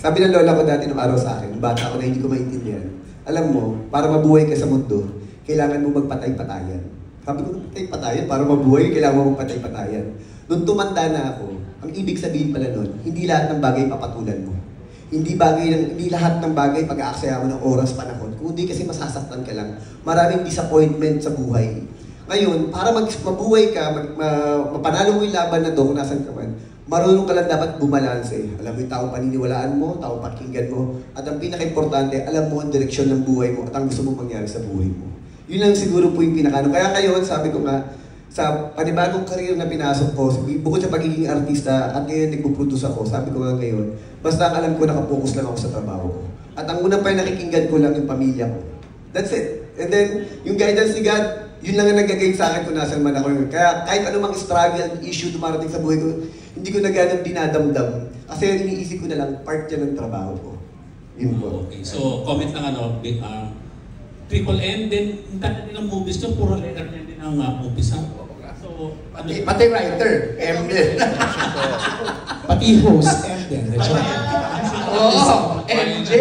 Sabi ng lola ko dati nung araw sa akin, nung bata ako na hindi ko maintindihan. Alam mo, para mabuhay ka sa mundo, kailangan mo magpatay-patayan. Sabi ko, patay-patayan? Para mabuhay, kailangan mo magpatay-patayan. Nung tumanda na ako, ang ibig sabihin pala nun, hindi lahat ng bagay papatulan mo. Hindi lahat ng bagay pag-aaksaya mo ng oras, panahon. Kundi kasi masasaktan ka lang. Maraming disappointment sa buhay. Ngayon, para mabuhay ka, mapanalo mo yung laban na doon kung nasan ka man, marunong ka lang dapat bumalanse. Alam mo yung taong paniniwalaan mo, taong pakinggan mo, at ang pinaka-importante, alam mo ang direksyon ng buhay mo at ang gusto mong mangyari sa buhay mo. Yun lang siguro po yung pinakano. Kaya ngayon, sabi ko nga, sa panibagong career na pinasok ko, bukod sa pagiging artista at ngayon nagpuproduce ako, sabi ko nga ngayon, basta ang alam ko nakapokus lang ako sa trabaho ko. At ang unang pa nakikinggan ko lang yung pamilya ko. That's it. And then, yung guidance ni God, yun lang ang nag-guide sa akin kung nasan man ako yun. Kaya kahit anumang struggle, issue dumarating sa buhay ko, hindi ko na ganun dinadamdam. Kasi iniisip ko na lang, part yan ng trabaho ko. Yun po. Okay, so comment lang Triple M, then tayo din ang movies nyo, puro letter na din ang movies. So, pati writer, M din. Pati host, M din. Oo, MJ.